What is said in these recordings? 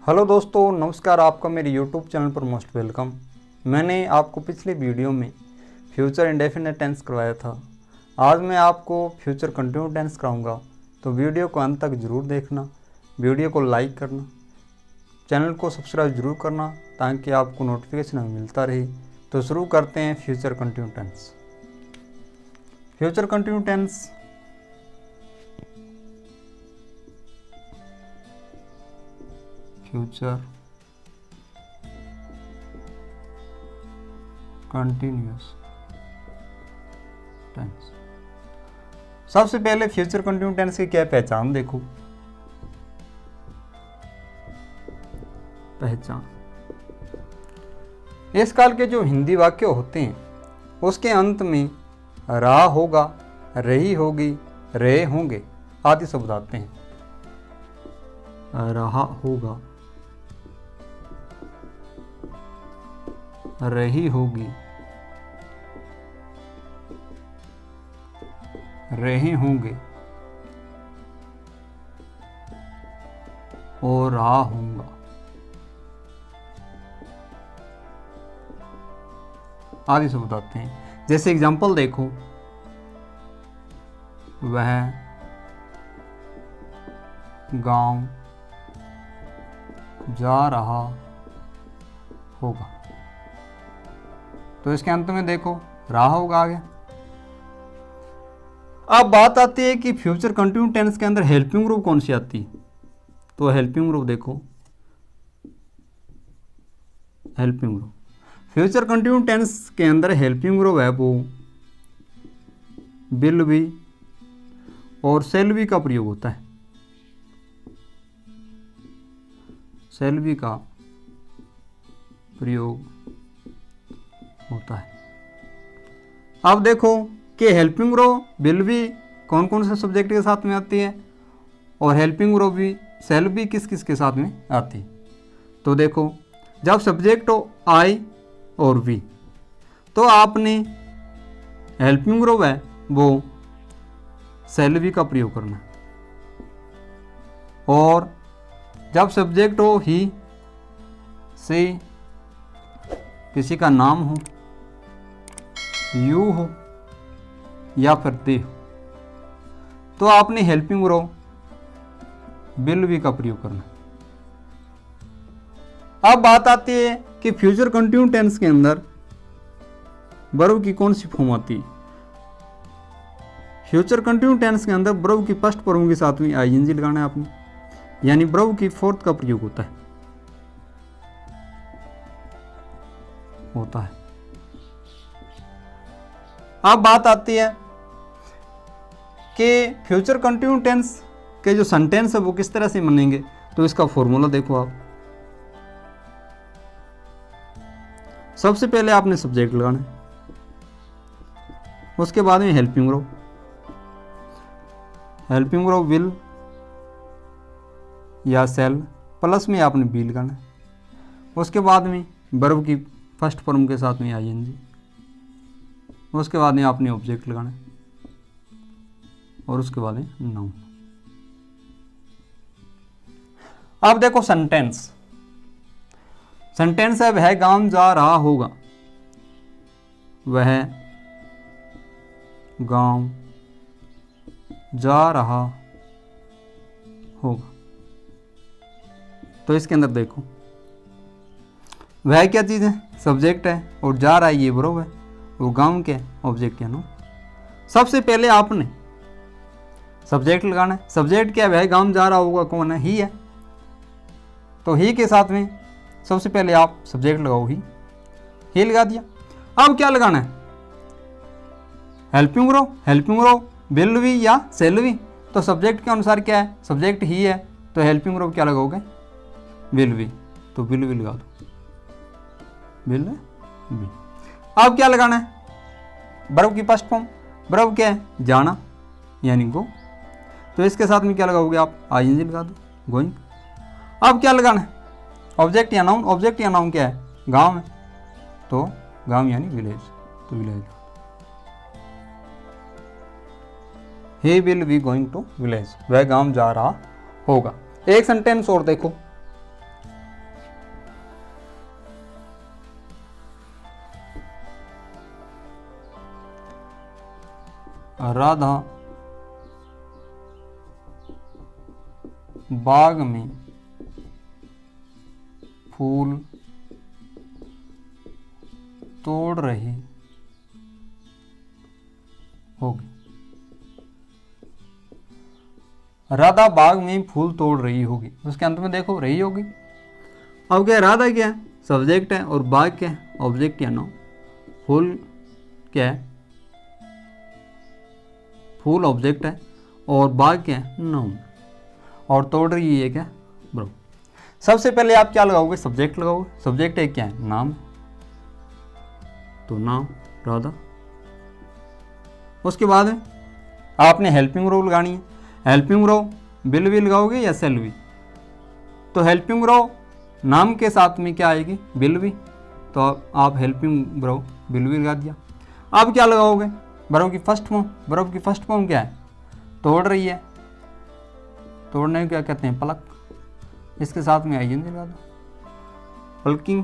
Hello दोस्तों, नमस्कार। आपका मेरे यूट्यूब चैनल पर मोस्ट वेलकम। मैंने आपको पिछले वीडियो में फ्यूचर इंडेफिनिट टेंस करवाया था। आज मैं आपको फ्यूचर कंटिन्यूस टेंस कराऊंगा, तो वीडियो को अंत तक ज़रूर देखना, वीडियो को लाइक करना, चैनल को सब्सक्राइब जरूर करना ताकि आपको नोटिफिकेशन मिलता रहे। तो शुरू करते हैं future continuous tense. Future continuous tense future continuous tense. सबसे पहले फ्यूचर कंटिन्यूस टेंस की क्या पहचान देखो। पहचान, इस काल के जो हिंदी वाक्य होते हैं उसके अंत में रहा होगा, रही होगी, रहे होंगे आदि शब्द आते हैं। रहा होगा, रही होगी, रहे होंगे और रहा होगा आदि शब्द आते हैं। जैसे एग्जाम्पल देखो, वह गांव जा रहा होगा, तो इसके अंत में देखो रहा होगा आ गया। अब बात आती है कि फ्यूचर कंटिन्यूस टेंस के अंदर हेल्पिंग ग्रुप कौन सी आती है। तो हेल्पिंग ग्रुप देखो, helping group future continuous tense के अंदर हेल्पिंग ग्रुप है वो विल बी और शैल बी का प्रयोग होता है। शैल बी का प्रयोग होता है। अब देखो कि हेल्पिंग ग्रुप विल बी कौन कौन से सब्जेक्ट के साथ में आती है और हेल्पिंग ग्रुप भी शैल बी किस किस के साथ में आती है। तो देखो, जब सब्जेक्ट हो आई और वी तो आपने हेल्पिंग ग्रुप है वो शैल बी का प्रयोग करना, और जब सब्जेक्ट हो ही, सी, किसी का नाम हो, यू हो या फिर दे हो, तो आपने हेल्पिंग ग्रुप विल बी का प्रयोग करना। अब बात आती है कि फ्यूचर कंटिन्यूस टेंस के अंदर वर्ब की कौन सी फॉर्म आती है। फ्यूचर कंटिन्यूस टेंस के अंदर वर्ब की फर्स्ट फॉर्म के साथ में आईएनजी लगाना है आपने, यानी वर्ब की फोर्थ का प्रयोग होता है। अब बात आती है कि फ्यूचर कंटिन्यूस टेंस के जो सेंटेंस है वो किस तरह से बनेंगे। तो इसका फॉर्मूला देखो आप। सबसे पहले आपने सब्जेक्ट लगाना है, उसके बाद में हेल्पिंग ग्रुप विल या सेल प्लस में आपने बी लगाना है, उसके बाद में वर्ब की फर्स्ट फॉर्म के साथ में आईएनजी, उसके बाद में आपने ऑब्जेक्ट लगाना है और उसके बाद में नाउन। अब देखो सेंटेंस है वह गांव जा रहा होगा, वह गांव जा रहा होगा। तो इसके अंदर देखो, वह क्या चीज़ है, सब्जेक्ट है, और जा रहा है ये वर्ब है, वो गांव क्या है, ऑब्जेक्ट है ना। सबसे पहले आपने सब्जेक्ट लगाना है। सब्जेक्ट क्या है, वह गांव जा रहा होगा, कौन है, ही है, तो ही के साथ में सबसे पहले आप सब्जेक्ट लगाओ, ही लगा दिया। अब क्या लगाना है, हेल्पिंग ग्रुप विल बी या शैल बी। तो सब्जेक्ट के अनुसार क्या है, सब्जेक्ट ही है, तो हेल्पिंग ग्रुप क्या लगाओगे, विल बी, तो विल बी लगा दो, विल बी। अब क्या लगाना है, वर्ब की फर्स्ट फॉर्म, वर्ब क्या है, जाना यानी गो, तो इसके साथ में क्या लगाओगे आप, आईएनजी लगा दो, गोइंग। अब क्या लगाना है, ऑब्जेक्ट या नाउन। ऑब्जेक्ट या नाउन क्या है, गांव है, तो गांव यानी विलेज, तो village. He will be going to village, वह गांव जा रहा होगा। एक सेंटेंस और देखो, राधा बाग में फूल तोड़ रही होगी। राधा बाग में फूल तोड़ रही होगी, उसके अंत में देखो रही होगी। अब क्या, राधा क्या है, सब्जेक्ट है, और बाग क्या है, ऑब्जेक्ट या नाउन। फूल क्या है, फूल ऑब्जेक्ट है, और बाग क्या है, नाउन, और तोड़ रही है क्या, ब्रो। सबसे पहले आप क्या लगाओगे, सब्जेक्ट लगाओगे। सब्जेक्ट है क्या है, नाम, तो नाम राधा। उसके बाद आपने हेल्पिंग रो लगानी है। हेल्पिंग रो विल भी लगाओगे या सेल भी, तो हेल्पिंग रो नाम के साथ में क्या आएगी, विल भी, तो आप हेल्पिंग रो विल भी लगा दिया। अब क्या लगाओगे, वर्ब की फर्स्ट फॉर्म। वर्ब की फर्स्ट फॉर्म क्या है, तोड़ रही है, तोड़ने को क्या कहते हैं, पलक, इसके साथ में आईएनजी लगा दो, पलकिंग।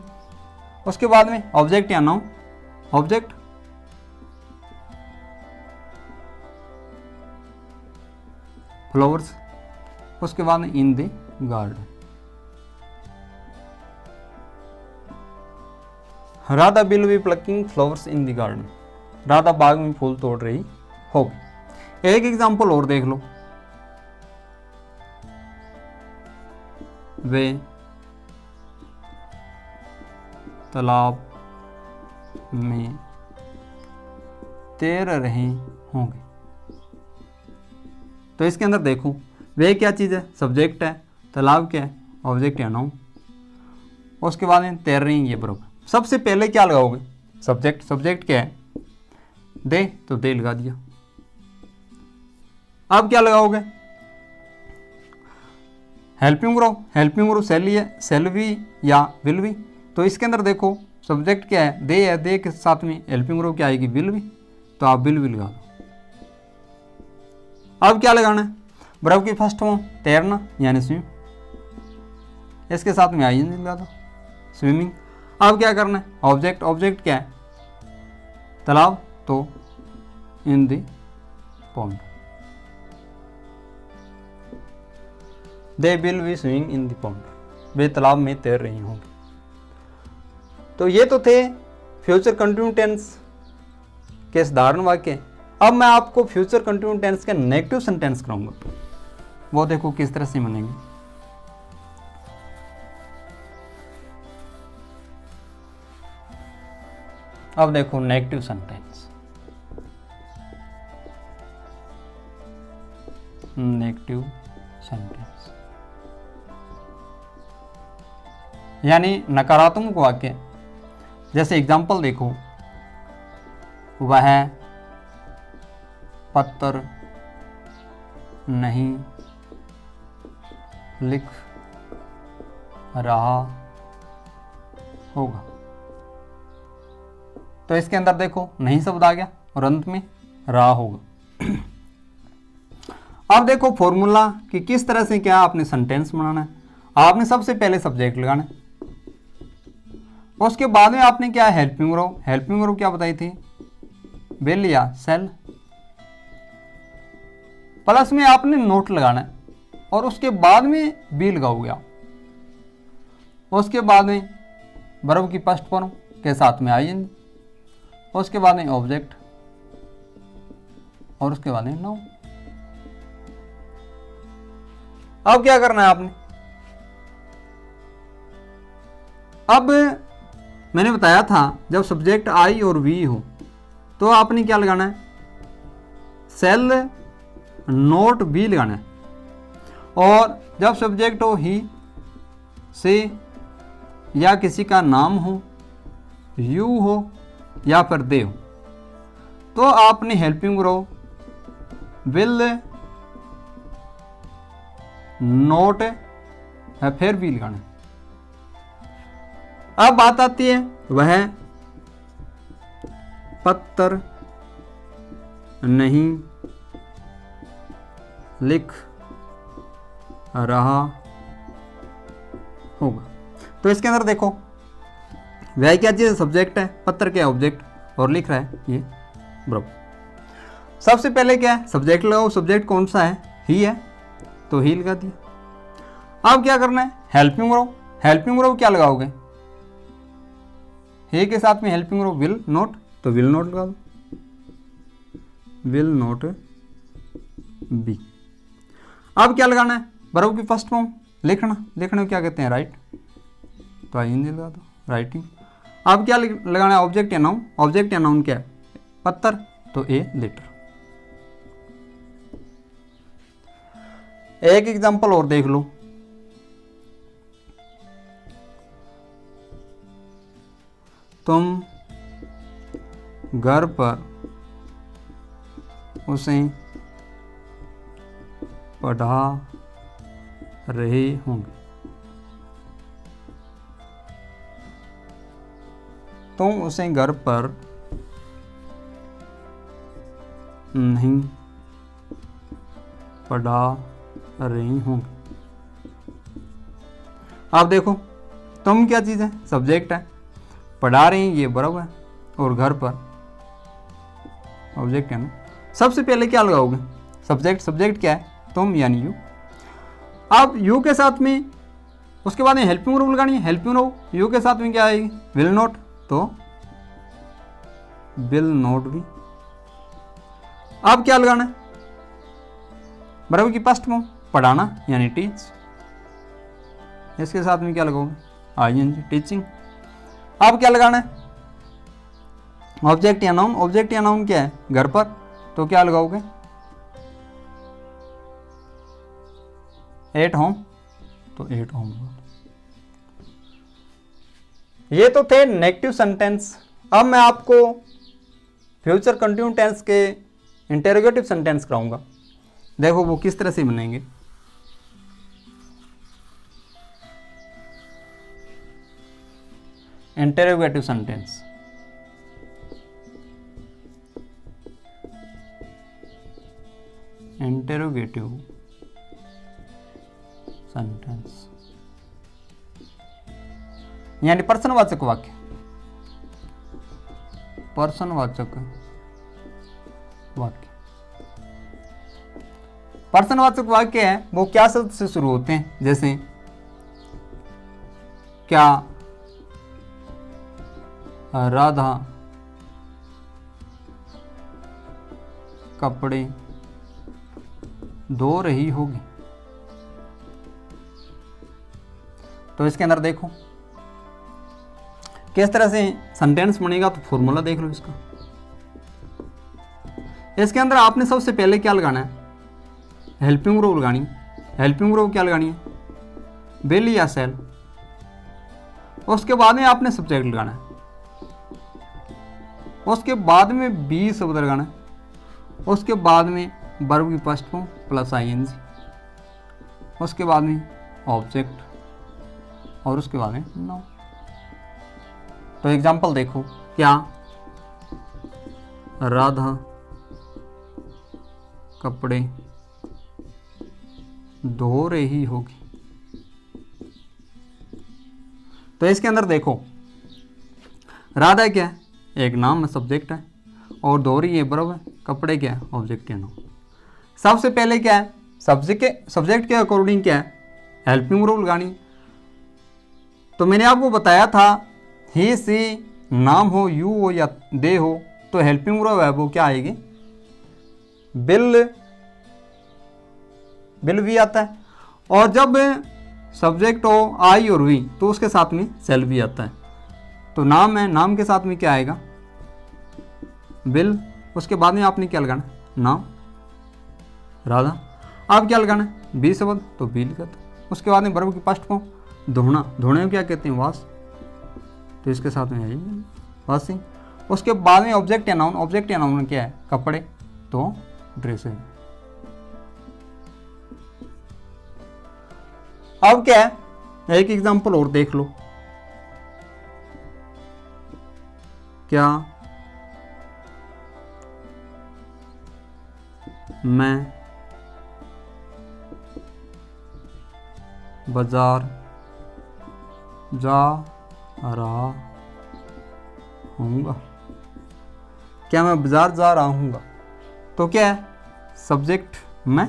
उसके बाद में ऑब्जेक्ट या नाउन, ऑब्जेक्ट, फ्लावर्स। उसके बाद में in the garden, Radha will be plucking flowers in the garden, Radha बाग में फूल तोड़ रही होगी। एक एग्जांपल और देख लो, वे तालाब में तैर रहे होंगे। तो इसके अंदर देखो वे क्या चीज़ है, सब्जेक्ट है, तालाब क्या है, ऑब्जेक्ट या नाउन। उसके बाद में तैर रही ये बराबर। सबसे पहले क्या लगाओगे, सब्जेक्ट। सब्जेक्ट क्या है, दे, तो दे लगा दिया। अब क्या लगाओगे, हेल्पिंग रो। हेल्पिंग रो सेल है, सेल भी या विल भी। तो इसके अंदर देखो सब्जेक्ट क्या है, दे है, दे के साथ में हेल्पिंग रो क्या आएगी, विल भी, तो आप विल भी लगा दो। अब क्या लगाना है, वर्ब की फर्स्ट फॉर्म तैरना यानी स्विम, इसके साथ में आईएनजी लगा दो, स्विमिंग। अब क्या करना है, ऑब्जेक्ट। ऑब्जेक्ट क्या है, तालाब, तो in the pond, they will be swimming in the pond, वे तालाब में तैर रही होंगी। तो ये तो थे फ्यूचर कंटिन्यू टेंस के साधारण वाक्य। अब मैं आपको फ्यूचर कंटिन्यू टेंस के नेगेटिव सेंटेंस कराऊंगा, वो देखो किस तरह से बनेंगे। अब देखो नेगेटिव सेंटेंस, नेगेटिव सेंटेंस यानी नकारात्मक वाक्य। जैसे एग्जाम्पल देखो, वह पत्र नहीं लिख रहा होगा। तो इसके अंदर देखो नहीं शब्द आ गया और अंत में रहा होगा। अब देखो फॉर्मूला कि किस तरह से क्या आपने सेंटेंस बनाना है। आपने सबसे पहले सब्जेक्ट लगाना है, उसके बाद में आपने क्या हेल्पिंग रो। हेल्पिंग रो क्या बताई थी, विल या सेल। प्लस में आपने नोट लगाना है और उसके बाद में बी लगाओगे आप। उसके बाद में वर्ब की फर्स्ट फॉर्म के साथ में आईएनजी, उसके बाद में ऑब्जेक्ट और उसके बाद में नाउन। अब क्या करना है आपने, अब मैंने बताया था जब सब्जेक्ट आई और वी हो तो आपने क्या लगाना है, सेल नोट बी लगाना है। और जब सब्जेक्ट हो ही, से या किसी का नाम हो, यू हो या फिर दे हो, तो आपने हेल्पिंग रो विल नोट है फिर भी लगाना है। अब बात आती है वह पत्र नहीं लिख रहा होगा। तो इसके अंदर देखो वह क्या चीज़, सब्जेक्ट है, पत्र क्या ऑब्जेक्ट, और लिख रहा है ये वर्ब। सबसे पहले क्या है, सब्जेक्ट लगाओ, सब्जेक्ट कौन सा है, ही है, तो ही लगा दिया। अब क्या करना है, हेल्पिंग वर्ब, हेल्पिंग वर्ब क्या लगाओगे, हे के साथ में हेल्पिंग वर्ब विल नॉट, तो विल नॉट लगा दो, विल नॉट बी। अब क्या लगाना है, वर्ब की फर्स्ट फॉर्म लिखना, लिखने को क्या कहते हैं, राइट, तो आईएनजी लगा दो, राइटिंग। अब क्या लगाना है, ऑब्जेक्ट या नाउन, ऑब्जेक्ट या नाउन क्या है, पत्थर, तो ए लेटर। एक एग्जांपल और देख लो, तुम घर पर उसे पढ़ा रहे होंगे, तुम उसे घर पर नहीं पढ़ा रही होंगे। आप देखो, तुम क्या चीज़ है, सब्जेक्ट है, पढ़ा रही ये वर्ब है, और घर पर ऑब्जेक्ट है ना। सबसे पहले क्या लगाओगे, सब्जेक्ट, सब्जेक्ट क्या है, तुम यानी यू। अब यू के साथ में उसके बाद में हेल्पिंग वर्ब लगानी है, हेल्पिंग वर्ब यू के साथ में क्या आएगी, विल नॉट, तो विल नॉट बी। अब क्या लगाना है, वर्ब की फर्स्ट फॉर्म पढ़ाना यानी टीच, इसके साथ में क्या लगाओगे, आईएनजी, टीचिंग। अब क्या लगाना है, ऑब्जेक्ट या नाउन, ऑब्जेक्ट या नाउन क्या है, घर पर, तो क्या लगाओगे, एट होम, तो एट होम। ये तो थे नेगेटिव सेंटेंस। अब मैं आपको फ्यूचर कंटिन्यू टेंस के इंटेरोगेटिव सेंटेंस कराऊंगा, देखो वो किस तरह से बनेंगे। इंटेरोगेटिव सेंटेंस, इंटेरोगेटिव सेंटेंस यानी प्रश्नवाचक वाक्य, प्रश्नवाचक वाक्य। प्रश्नवाचक वाक्य है वो क्या शब्द से शुरू होते हैं, जैसे क्या राधा कपड़े धो रही होगी, तो इसके अंदर देखो किस तरह से सेंटेंस बनेगा, तो फॉर्मूला देख लो इसका। इसके अंदर आपने सबसे पहले क्या लगाना है, हेल्पिंग वर्ब लगानी, हेल्पिंग वर्ब क्या लगानी है, विल या शैल। उसके बाद में आपने सब्जेक्ट लगाना है, उसके बाद में बी शब्द लगाना है, उसके बाद में वर्ब की फर्स्ट फॉर्म प्लस आईएनजी, उसके बाद में ऑब्जेक्ट, और उसके बाद में नाउन। तो एग्जांपल देखो, क्या राधा कपड़े धो रही होगी, तो इसके अंदर देखो राधा क्या है, एक नाम है, सब्जेक्ट है, और धो रही है वर्ब है, कपड़े क्या है, ऑब्जेक्ट है, नाउन। सबसे पहले क्या है, सब्जेक्ट के अकॉर्डिंग क्या है, हेल्पिंग वर्ब लगानी। तो मैंने आपको बताया था ही सी नाम हो, यू हो या दे हो, तो हेल्पिंग वर्ब है वो क्या आएगी, विल भी आता है। और जब सब्जेक्ट हो आई और वी, तो उसके साथ में सेल भी आता है। तो नाम है, नाम के साथ में क्या आएगा, विल, उसके बाद में आपने क्या लगाना, नाम राधा। आप क्या लगाना है, बी शब्द, तो बी लिखा था। उसके बाद में वर्ब की फर्स्ट फॉर्म धोना, धोने को क्या कहते हैं, वॉश, तो इसके साथ में आएगी वॉशिंग। उसके बाद में ऑब्जेक्ट या नाउन, ऑब्जेक्ट या नाउन क्या है, कपड़े, तो ड्रेस है। अब क्या है, एक एग्जांपल और देख लो, क्या मैं बाजार जा रहा हूँगा, क्या मैं बाजार जा रहा हूँगा, तो क्या है, सब्जेक्ट मैं,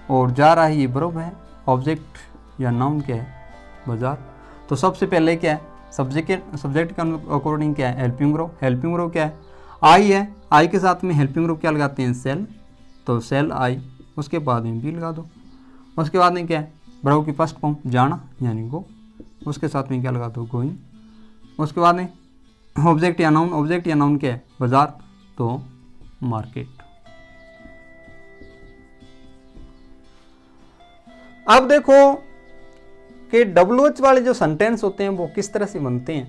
और जा रहा है ये वर्ब है, ऑब्जेक्ट या नाउन क्या है, बाजार। तो सबसे पहले क्या है, सब्जेक्ट के अकॉर्डिंग क्या है, हेल्पिंग वर्ब क्या है, आई है, आई के साथ में हेल्पिंग वर्ब क्या लगाते हैं, सेल, तो सेल आई, उसके बाद में बी लगा दो। उसके बाद में क्या है, वर्ब की फर्स्ट फॉर्म जाना यानी गो, उसके साथ में क्या लगा दो, गोइंग। उसके बाद में ऑब्जेक्ट या नाउन क्या है, बाजार, तो मार्केट। अब देखो कि WH वाले जो सेंटेंस होते हैं वो किस तरह से बनते हैं।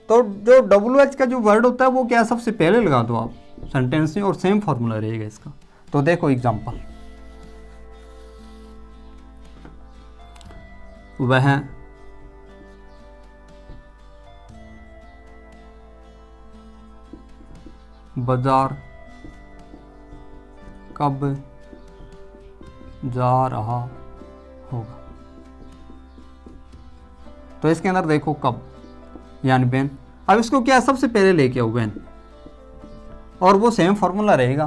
तो जो WH का जो वर्ड होता है वो क्या है, सबसे पहले लगा दो आप सेंटेंस में, और सेम फॉर्मूला रहेगा इसका। तो देखो एग्जांपल, वह बाजार कब जा रहा होगा। तो इसके अंदर देखो कब यानी व्हेन, अब इसको क्या सबसे पहले लेके आओ व्हेन, और वो सेम फॉर्मूला रहेगा।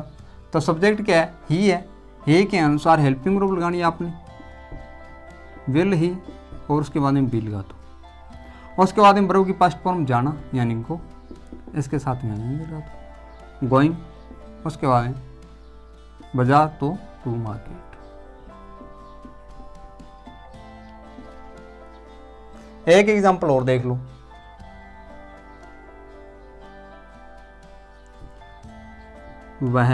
तो सब्जेक्ट क्या है, ही है, ही के अनुसार हेल्पिंग वर्ब लगानी है आपने, विल ही, और उसके बाद में बी लगा दो। उसके बाद में वर्ब की फर्स्ट फॉर्म जाना यानी गो, इसके साथ में लगा दो, गोइंग। उसके बाद में बाजार, तो टू मार्केट। एक एग्जांपल और देख लो, वह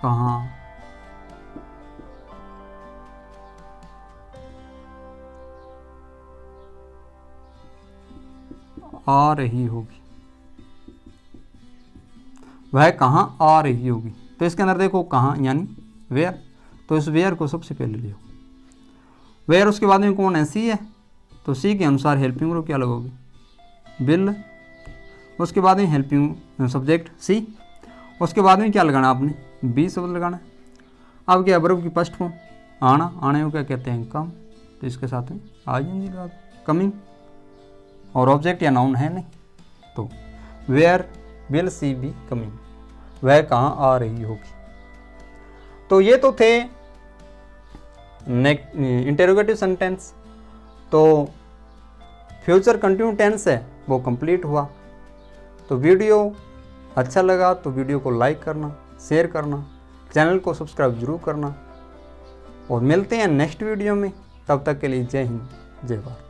कहाँ आ रही होगी, वह कहाँ आ रही होगी। तो इसके अंदर देखो कहाँ यानी वेयर, तो इस वेयर को सबसे पहले ले, वेयर। उसके बाद में कौन है, सी है, तो सी के अनुसार हेल्पिंग वर्ब क्या लगोगी, विल। उसके बाद में हेल्पिंग सब्जेक्ट सी, उसके बाद में क्या लगाना आपने, बी शब्द लगाना। अब क्या, वर्ब की फर्स्ट फॉर्म आना, आने को क्या कहते हैं, कम, तो इसके साथ में आईएनजी लगा दो, कमिंग, और ऑब्जेक्ट या नाउन है नहीं, तो where will she be coming, वह कहाँ आ रही होगी। तो ये तो थे इंटेरोगेटिव सेंटेंस। तो फ्यूचर कंटिन्यू टेंस है वो कंप्लीट हुआ। तो वीडियो अच्छा लगा तो वीडियो को लाइक करना, शेयर करना, चैनल को सब्सक्राइब जरूर करना, और मिलते हैं नेक्स्ट वीडियो में। तब तक के लिए जय हिंद, जय भारत।